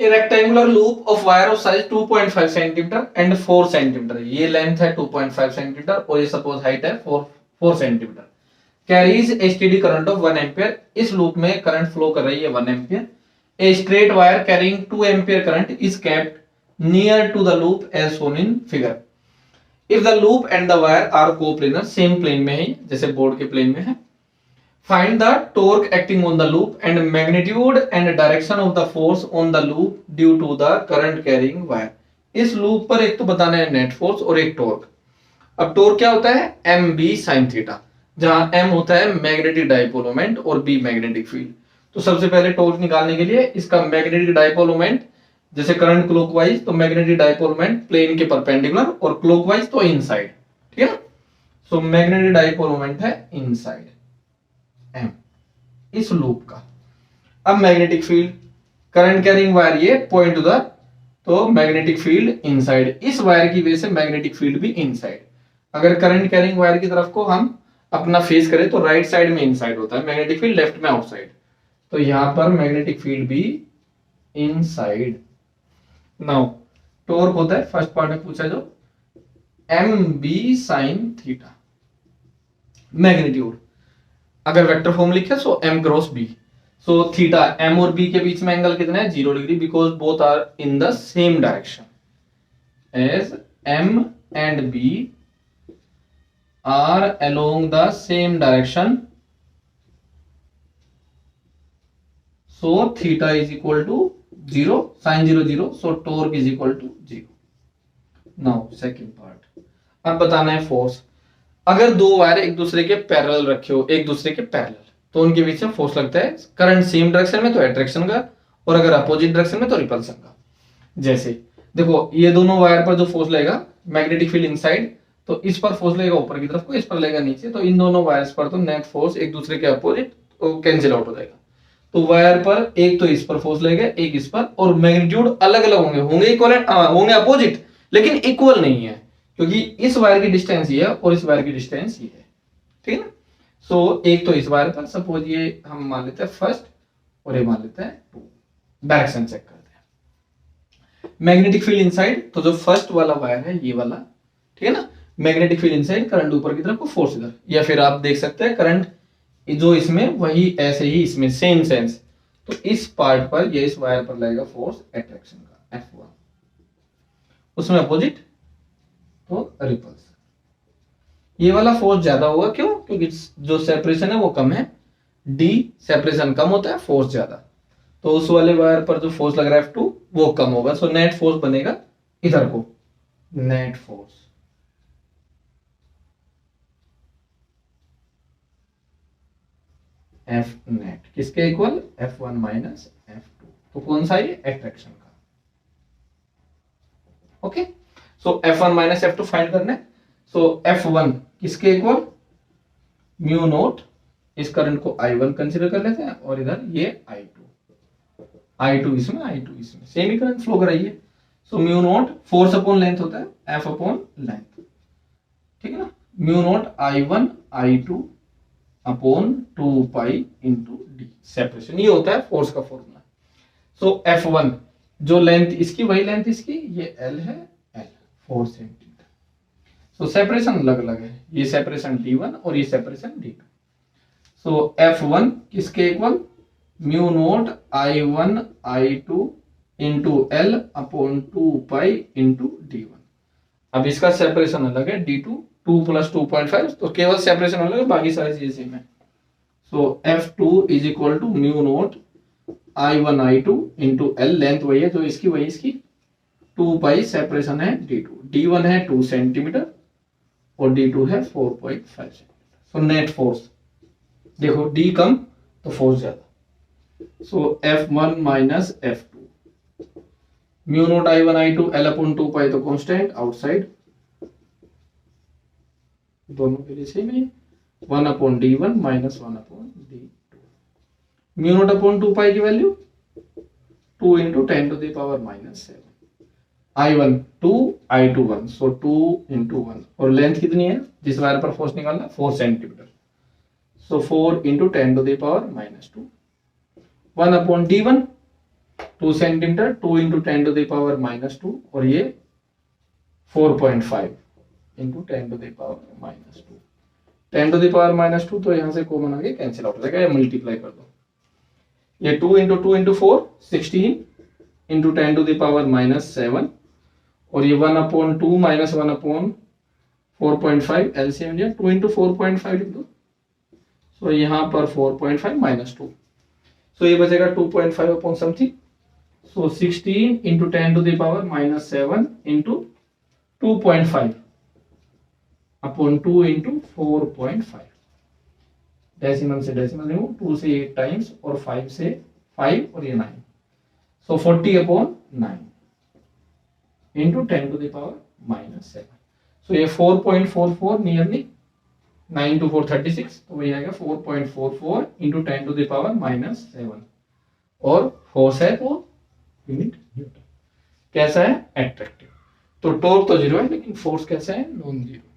A rectangular loop of wire of size 2.5 centimetre and 4 centimetre, ये length है 2.5 centimetre और ये सपोज हाइट है 4 centimetre, carries a steady current of 1 ampere, इस loop में current flow कर रही है 1 ampere, a straight wire carrying 2 ampere current is kept near to the loop as shown in figure, if the loop and the wire are coplanar, same plane में है जैसे board के plane में है, find the torque acting on the loop and magnitude and direction of the force on the loop due to the current carrying wire, इस loop पर एक तो बताना है नेट फोर्स और एक टॉर्क। अब टॉर्क क्या होता है, एम बी साइन थीटा, जहां एम होता है मैग्नेटिक डाइपोल मोमेंट और बी मैग्नेटिक फील्ड। तो सबसे पहले टॉर्क निकालने के लिए इसका मैग्नेटिक डाइपोल मोमेंट, जैसे करंट क्लॉकवाइज तो मैग्नेटिक डाइपोल मोमेंट प्लेन के परपेंडिकुलर और क्लॉकवाइज तो इनसाइड, ठीक है ना। सो मैग्नेटिक डाइपोल मोमेंट है इनसाइड एम इस लूप का। अब magnetic field, current carrying wire ये पॉइंट टू द, तो मैग्नेटिक फील्ड इनसाइड, इस वायर की वजह से मैग्नेटिक फील्ड भी इनसाइड। अगर करंट कैरिंग वायर की तरफ को हम अपना फेस करें तो राइट साइड में इनसाइड होता है मैग्नेटिक फील्ड, लेफ्ट में आउटसाइड, तो यहां पर मैग्नेटिक फील्ड भी इनसाइड। नाउ टॉर्क होता है, फर्स्ट पार्ट में पूछा जो m b sine theta, magnitude अगर वेक्टर फॉर्म लिखे so m cross b, so theta m और b के बीच में एंगल कितना है 0 degree, because both are in the same direction, as m and b are along the same direction, so theta is equal to 0, sin 0 0, so torque is equal to 0. now second part, अब बताना है force. अगर दो wire एक दूसरे के parallel रखे हो, एक दूसरे के पैरेलल, तो उनके बीच में फोर्स लगता है, करंट सेम डायरेक्शन में तो अट्रैक्शन का, और अगर अपोजिट डायरेक्शन में तो रिपल्सन का। जैसे देखो ये दोनों वायर पर जो फोर्स लगेगा मैग्नेटिक फील्ड इनसाइड, तो इस पर फोर्स लगेगा ऊपर की तरफ को, इस पर लगेगा नीचे, तो इन दोनों वायर्स पर तो नेट फोर्स एक दूसरे के अपोजिट कैंसिल आउट हो जाएगा। तो वायर पर एक तो इस पर फोर्स लगेगा, एक इस पर, और मैग्नीट्यूड अलग अलग होंगे इक्वल, होंगे अपोजिट लेकिन इक्वल नहीं है, क्योंकि इस वायर की डिस्टेंस ये है और इस वायर की डिस्टेंस ये है, ठीक है ना। सो एक तो इस वायर पर, सपोज ये हम मान लेते हैं फर्स्ट और ये मान लेते हैं टू, डायरेक्शन चेक करते हैं। मैग्नेटिक फील्ड इनसाइड, तो जो फर्स्ट वाला वायर है ये वाला, ठीक है ना, मैग्नेटिक फील्ड इनसाइड, करंट ऊपर की तरफ को, फोर्स इधर, या फिर आप देख सकते हैं करंट जो इसमें वही ऐसे ही इसमें सेम सेंस, तो इस पार्ट पर ये इस वायर पर लगेगा फोर्स अट्रैक्शन का F1, उसमें अपोजिट तो रिपल्स, ये वाला फोर्स ज्यादा होगा, क्यों, क्योंकि जो सेपरेशन है वो कम है, डी सेपरेशन कम होता है, फोर्स ज्यादा, तो उस वाले वायर पर जो फोर्स लग रहा है F2 वो कम होगा, सो नेट फोर्स बनेगा इधर को, नेट फोर्स F नेट किसके इक्वल, F1 माइनस F2, तो कौन सा ये, अट्रैक्शन का। ओके, सो F1 माइनस F2 फाइंड करना है। सो F1 किसके इक्वल, म्यू नोट, इस करंट को I1 कंसीडर कर लेते हैं और इधर ये I2 इसमें, I2 इसमें, सेम ही करंट फ्लो कर रही है। So mu naught force upon length होता है F अपॉन लेंथ, ठीक है ना, mu naught I1 I2 upon 2 pi into D, separation, ये होता है फोर्स का फॉर्मूला। सो F1 जो लेंथ इसकी वही लेंथ इसकी, ये L है, L 4 सेंटीमीटर, सो सेपरेशन अलग अलग है, ये सेपरेशन D1 और ये सेपरेशन D2। सो F1 किसके equal, mu naught I1 I2 into L upon 2 pi into D1। अब इसका सेपरेशन अलग है D2, 2 प्लस 2.5, तो केवल सेपरेशन अलग है, बाकी सारी चीजें सेम है। So F2 is equal to mu naught I1 I2 into L, length वही है जो इसकी वही इसकी, 2 पाई, सेपरेशन है D2, D1 है 2 सेंटीमीटर और D2 है 4.5 सेंटीमीटर। सो नेट फोर्स देखो, D कम तो फोर्स ज्यादा, so F1 minus F2, mu naught I1 I2 L upon 2 pi तो कांस्टेंट, आउटसाइड दोनों के लिए सेम है, 1 upon D1 minus 1 upon D2, mu naught upon 2 pi की value 2 into 10 to the power minus 7, I1 2 I2 1, so 2 into 1, और length कितनी है जिस वायर पर फोर्स निकालना, 4 centimetre, so 4 into 10 to the power minus 2, 1 upon D1 2 centimetre, 2 into 10⁻⁻², और ये 4.5 into 10⁻⁻²। 10⁻⁻², तो यहाँ से कॉमन आगे कैंसिल आउट हो जाएगा, या मल्टीप्लाई कर दो। ये 2 इंटू 2 इंटू 4 16 इंटू 10⁻⁻7, और ये 1/2 माइनस 1/4.5 एलसीएम लिया, 2 इंटू 4.5 लिख दो। सो यहाँ पर 4.5 माइनस 2, सो ये बचेगा 2.5 अपॉन समथिंग। सो 16 into 10⁻⁻7 into 2.5 upon 2 into 4.5। Decimal से डेसिमल रिमूव, 2 से 8 टाइम्स, और 5 से 5, और ये 9। सो 40/9 इंटू 10⁻⁻7। सो ये 4.44 नियरली 9 to 4 36, तो वही आएगा 4.44 इंटू 10⁻⁻7, और फोर्स है वो यूनिट न्यूटन। कैसा है? एट्रैक्टिव। तो टॉर्क तो 0 है, लेकिन फोर्स कैसा है? Non zero.